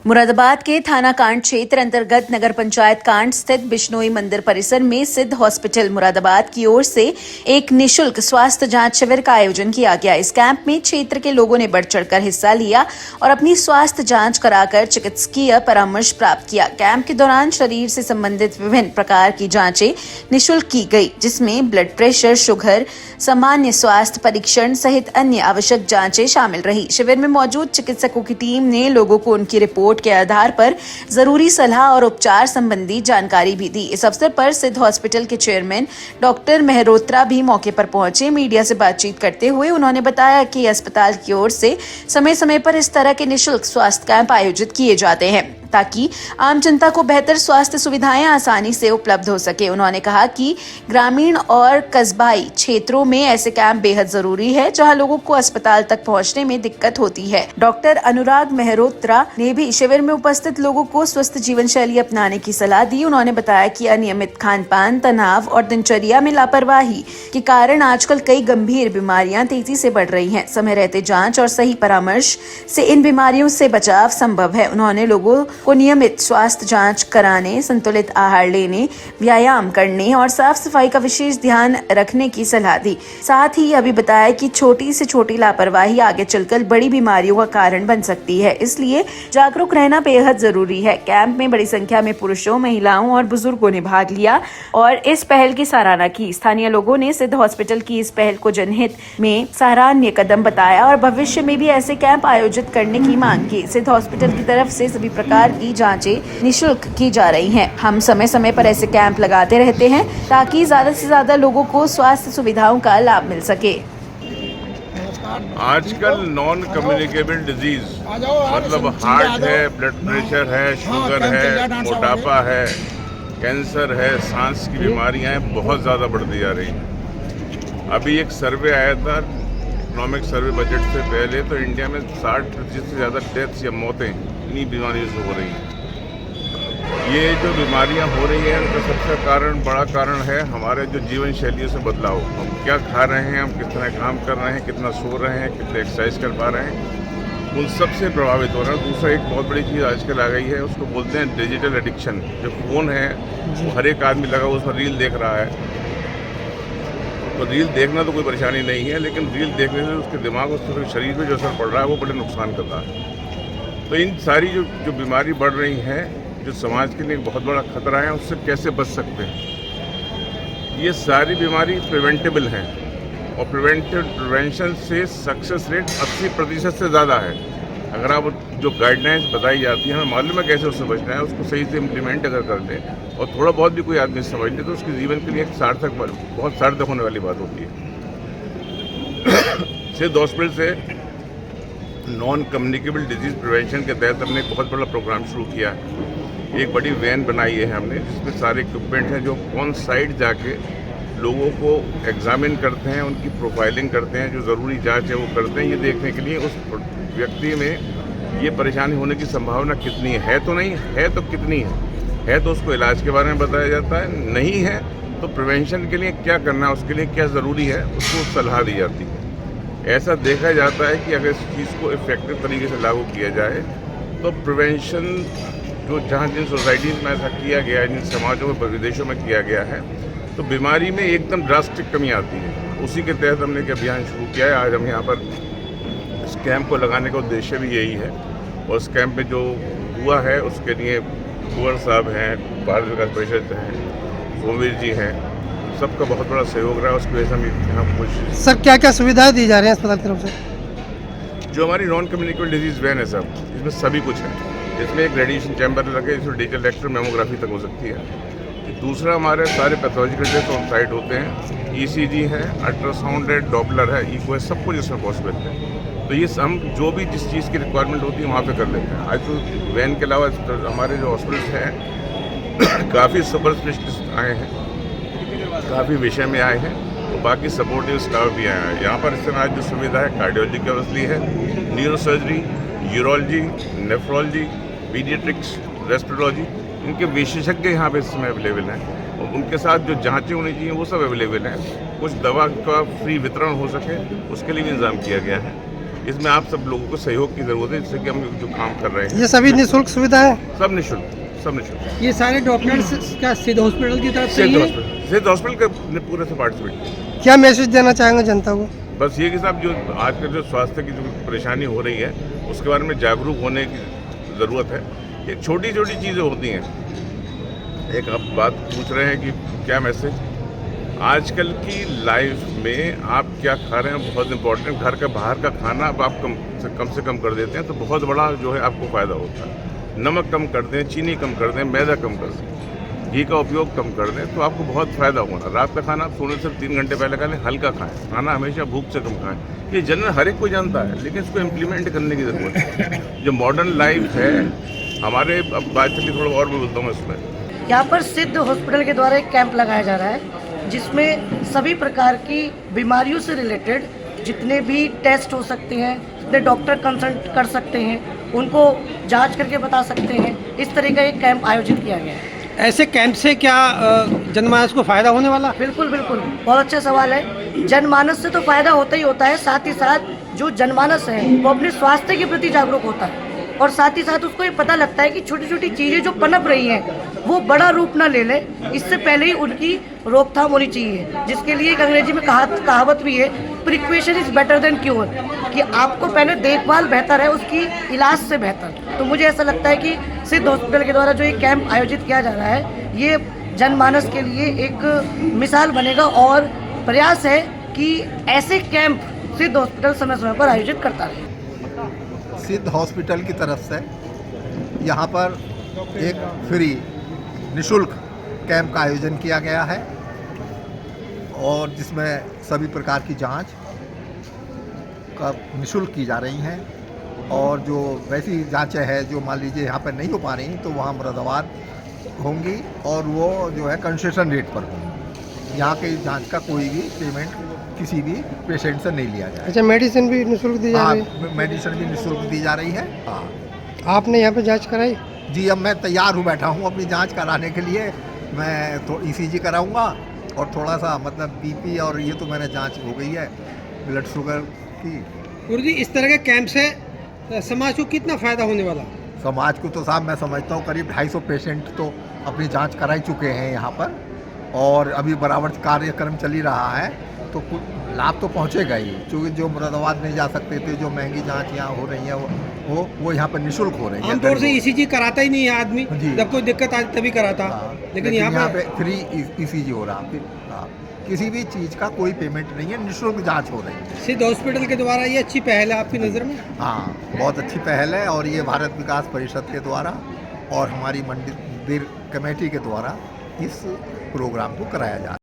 मुरादाबाद के थाना कांड क्षेत्र अंतर्गत नगर पंचायत कांड स्थित बिश्नोई मंदिर परिसर में सिद्ध हॉस्पिटल मुरादाबाद की ओर से एक निशुल्क स्वास्थ्य जांच शिविर का आयोजन किया गया। इस कैंप में क्षेत्र के लोगों ने बढ़ चढ़कर हिस्सा लिया और अपनी स्वास्थ्य जांच कराकर चिकित्सकीय परामर्श प्राप्त किया। कैंप के दौरान शरीर से संबंधित विभिन्न प्रकार की जांचें निःशुल्क की गई, जिसमें ब्लड प्रेशर, शुगर, सामान्य स्वास्थ्य परीक्षण सहित अन्य आवश्यक जांचें शामिल रही। शिविर में मौजूद चिकित्सकों की टीम ने लोगों को उनकी रिपोर्ट के आधार पर जरूरी सलाह और उपचार संबंधी जानकारी भी दी। इस अवसर पर सिद्ध हॉस्पिटल के चेयरमैन डॉक्टर मेहरोत्रा भी मौके पर पहुंचे। मीडिया से बातचीत करते हुए उन्होंने बताया कि अस्पताल की ओर से समय समय पर इस तरह के निःशुल्क स्वास्थ्य कैंप आयोजित किए जाते हैं ताकि आम जनता को बेहतर स्वास्थ्य सुविधाएं आसानी से उपलब्ध हो सके। उन्होंने कहा कि ग्रामीण और कस्बाई क्षेत्रों में ऐसे कैंप बेहद जरूरी है, जहां लोगों को अस्पताल तक पहुंचने में दिक्कत होती है। डॉक्टर अनुराग मेहरोत्रा ने भी शिविर में उपस्थित लोगों को स्वस्थ जीवन शैली अपनाने की सलाह दी। उन्होंने बताया कि अनियमित खान पान, तनाव और दिनचर्या में लापरवाही के कारण आजकल कई गंभीर बीमारियां तेजी से बढ़ रही हैं। समय रहते जांच और सही परामर्श से इन बीमारियों से बचाव संभव है। उन्होंने लोगों को नियमित स्वास्थ्य जांच कराने, संतुलित आहार लेने, व्यायाम करने और साफ सफाई का विशेष ध्यान रखने की सलाह दी। साथ ही यह भी बताया कि छोटी से छोटी लापरवाही आगे चलकर बड़ी बीमारियों का कारण बन सकती है, इसलिए जागरूक रहना बेहद जरूरी है। कैंप में बड़ी संख्या में पुरुषों, महिलाओं और बुजुर्गों ने भाग लिया और इस पहल की सराहना की। स्थानीय लोगों ने सिद्ध हॉस्पिटल की इस पहल को जनहित में सराहनीय कदम बताया और भविष्य में भी ऐसे कैंप आयोजित करने की मांग की। सिद्ध हॉस्पिटल की तरफ से सभी प्रकार की जांचें निःशुल्क की जा रही हैं। हम समय समय पर ऐसे कैंप लगाते रहते हैं ताकि ज्यादा से ज्यादा लोगों को स्वास्थ्य सुविधाओं का लाभ मिल सके। आजकल नॉन कम्युनिकेबल डिजीज मतलब हार्ट है, ब्लड प्रेशर है, शुगर है, मोटापा है, कैंसर है, सांस की बीमारियां हैं, बहुत ज़्यादा बढ़ती जा रही हैं। अभी एक सर्वे आया था, इकोनॉमिक सर्वे बजट से पहले, तो इंडिया में 60% से ज़्यादा डेथ्स या मौतें इन्हीं बीमारियों से हो रही हैं। ये जो बीमारियां हो रही हैं उनका सबसे बड़ा कारण है हमारे जो जीवन शैलियों से बदलाव। हम क्या खा रहे हैं, हम कितना काम कर रहे हैं, कितना सो रहे हैं, कितना एक्सरसाइज कर पा रहे हैं, उन सबसे प्रभावित हो रहे हैं। दूसरा एक बहुत बड़ी चीज़ आजकल आ गई है, उसको बोलते हैं डिजिटल एडिक्शन। जो फ़ोन है वो हर एक आदमी लगा उसमें रील देख रहा है। तो रील देखना तो कोई परेशानी नहीं है, लेकिन रील देखने से उसके दिमाग, उसके शरीर पे जो असर पड़ रहा है वो बड़े नुकसान कर रहा है। तो इन सारी जो बीमारी बढ़ रही है, जो समाज के लिए एक बहुत बड़ा खतरा है, उससे कैसे बच सकते हैं? ये सारी बीमारी प्रिवेंटेबल हैं और प्रिवेंशन से सक्सेस रेट 80% से ज़्यादा है। अगर आप जो गाइडलाइंस बताई जाती है, हमें मालूम है कैसे उससे बचना है, उसको सही से इम्प्लीमेंट अगर कर ले और थोड़ा बहुत भी कोई आदमी समझ ले, तो उसके जीवन के लिए एक बहुत सार्थक होने वाली बात होती है। सिद्ध हॉस्पिटल से नॉन कम्युनिकेबल डिजीज़ प्रिवेंशन के तहत हमने एक बहुत बड़ा प्रोग्राम शुरू किया है। एक बड़ी वैन बनाई है हमने, जिसमें सारे इक्विपमेंट हैं, जो ऑन साइट जाके लोगों को एग्जामिन करते हैं, उनकी प्रोफाइलिंग करते हैं, जो ज़रूरी जांच है वो करते हैं, ये देखने के लिए उस व्यक्ति में ये परेशानी होने की संभावना कितनी है तो नहीं है, तो कितनी है तो उसको इलाज के बारे में बताया जाता है, नहीं है तो प्रिवेंशन के लिए क्या करना है, उसके लिए क्या ज़रूरी है, उसको सलाह दी जाती है। ऐसा देखा जाता है कि अगर इस चीज़ को इफेक्टिव तरीके से लागू किया जाए तो प्रिवेंशन जो जहाँ जिन सोसाइटीज़ में ऐसा किया गया है, जिन समाजों में, विदेशों में किया गया है, तो बीमारी में एकदम ड्रास्टिक कमी आती है। उसी के तहत हमने एक अभियान शुरू किया है। आज हम यहाँ पर इस कैंप को लगाने का उद्देश्य भी यही है और इस कैंप में जो हुआ है उसके लिए कुंवर साहब हैं, भारत विकास परिषद हैं, सोमवीर जी हैं, सबका बहुत बड़ा सहयोग रहा है। उसकी वजह से हम यहाँ कोशिश। सर क्या क्या सुविधाएं दी जा रही हैं अस्पताल की तरफ से? जो हमारी नॉन कम्युनिकेबल डिजीज़ वैन है सर, इसमें सभी कुछ है। इसमें एक रेडिएशन चैम्बर लगे, जिसमें डिजिटल एक्सरे मेमोग्राफी तक हो सकती है। दूसरा, हमारे सारे पैथोलॉजिकल टेस्ट ऑन साइट होते हैं, ईसीजी है, अल्ट्रासाउंड है, डॉपलर है, ईको है, सब कुछ इसमें पॉसिबल है। तो ये हम जो भी जिस चीज़ की रिक्वायरमेंट होती है वहाँ पे कर लेते हैं। आज तो वैन के अलावा हमारे जो हॉस्पिटल्स हैं काफ़ी सुपर स्पेशलिस्ट आए हैं, काफ़ी विषय में आए हैं, तो बाकी सपोर्टिव स्टाफ भी आया है। यहाँ पर इस समय आज जो सुविधा है, कार्डियोलॉजी की ऑब्वियसली है, न्यूरोसर्जरी, यूरोलॉजी, नेफ्रोलॉजी, पीडियाट्रिक्स, रेस्पिरोलॉजी, इनके विशेषज्ञ यहाँ पे इस समय अवेलेबल हैं और उनके साथ जो जांचें होनी चाहिए वो सब अवेलेबल हैं। कुछ दवा का फ्री वितरण हो सके उसके लिए भी इंतजाम किया गया है। इसमें आप सब लोगों को सहयोग की जरूरत है, जिससे कि हम जो काम कर रहे हैं ये सभी निःशुल्क सुविधा है। सब निःशुल्क। ये सारे डॉक्टर्स क्या सिद्ध हॉस्पिटल की तरफ से सिद्ध हॉस्पिटल ने पूरे से पार्टिसिपेट किया। क्या मैसेज देना चाहेंगे जनता को? बस ये कि साहब जो आजकल जो स्वास्थ्य की जो परेशानी हो रही है उसके बारे में जागरूक होने की ज़रूरत है। ये छोटी छोटी चीज़ें होती हैं। एक आप बात पूछ रहे हैं कि क्या मैसेज, आजकल की लाइफ में आप क्या खा रहे हैं बहुत इंपॉर्टेंट। घर का बाहर का खाना अब आप कम से कम कर देते हैं तो बहुत बड़ा जो है आपको फ़ायदा होता है। नमक कम कर दें, चीनी कम कर दें, मैदा कम कर दें, घी का उपयोग कम कर दें तो आपको बहुत फ़ायदा होगा। रात का खाना आप सोने से 3 घंटे पहले खा लें, हल्का खाएं, खाना हमेशा भूख से कम खाएं। ये जनरल हर एक कोई जानता है, लेकिन इसको इम्प्लीमेंट करने की ज़रूरत है। जो मॉडर्न लाइफ है हमारे, अब बात चलिए थोड़ा और मैं बोलता हूँ इसमें। यहाँ पर सिद्ध हॉस्पिटल के द्वारा एक कैंप लगाया जा रहा है जिसमें सभी प्रकार की बीमारियों से रिलेटेड जितने भी टेस्ट हो सकते हैं, जितने डॉक्टर कंसल्ट कर सकते हैं, उनको जांच करके बता सकते हैं। इस तरह का एक कैंप आयोजित किया गया है। ऐसे कैंप से क्या जनमानस को फायदा होने वाला? बिल्कुल बिल्कुल, बहुत अच्छा सवाल है। जनमानस से तो फायदा होता ही होता है, साथ ही साथ जो जनमानस है वो अपने स्वास्थ्य के प्रति जागरूक होता है और साथ ही साथ उसको ये पता लगता है कि छोटी छोटी चीज़ें जो पनप रही हैं वो बड़ा रूप ना ले ले, इससे पहले ही उनकी रोकथाम होनी चाहिए। जिसके लिए एक अंग्रेजी में कहावत भी है, precaution is better than cure, कि आपको पहले देखभाल बेहतर है उसकी इलाज से बेहतर। तो मुझे ऐसा लगता है कि सिद्ध हॉस्पिटल के द्वारा जो ये कैंप आयोजित किया जा रहा है ये जनमानस के लिए एक मिसाल बनेगा और प्रयास है कि ऐसे कैंप सिद्ध हॉस्पिटल समय समय पर आयोजित करता रहे। सिद्ध हॉस्पिटल की तरफ से यहाँ पर एक फ्री निःशुल्क कैंप का आयोजन किया गया है और जिसमें सभी प्रकार की जांच का निःशुल्क की जा रही हैं और जो वैसी जांचें हैं जो मान लीजिए यहाँ पर नहीं हो पा रही तो वहाँ मुरादाबाद होंगी और वो जो है कंसेशन रेट पर होंगी। यहाँ की जांच का कोई भी पेमेंट किसी भी पेशेंट से नहीं लिया जाए। अच्छा, मेडिसिन भी निःशुल्क दी जा रही है? हाँ, मेडिसिन भी निःशुल्क दी जा रही है। हाँ, आपने यहाँ पे जांच कराई? जी, अब मैं तैयार हूँ, बैठा हूँ अपनी जांच कराने के लिए। मैं तो ECG कराऊंगा और थोड़ा सा मतलब BP और ये तो मैंने जांच हो गई है ब्लड शुगर की। गुरुजी, इस तरह के कैंप से समाज को कितना फ़ायदा होने वाला? समाज को तो साहब मैं समझता हूँ करीब 250 पेशेंट तो अपनी जांच करा ही चुके हैं यहाँ पर और अभी बराबर कार्यक्रम चल ही रहा है तो कुछ लाभ तो पहुँचेगा ही। क्योंकि जो मुरादाबाद नहीं जा सकते थे, जो महंगी जांच यहाँ हो रही है वो यहाँ पर निःशुल्क हो रही है। आमतौर से ECG कराता ही नहीं है आदमी, जब कोई दिक्कत आती तभी कराता। लेकिन यहाँ पे फ्री ECG हो रहा है। हाँ, किसी भी चीज़ का कोई पेमेंट नहीं है, निःशुल्क जांच हो रही है। सिद्ध हॉस्पिटल के द्वारा ये अच्छी पहल है आपकी नज़र में? हाँ, बहुत अच्छी पहल है और ये भारत विकास परिषद के द्वारा और हमारी मंदिर कमेटी के द्वारा इस प्रोग्राम को कराया जा रहा है।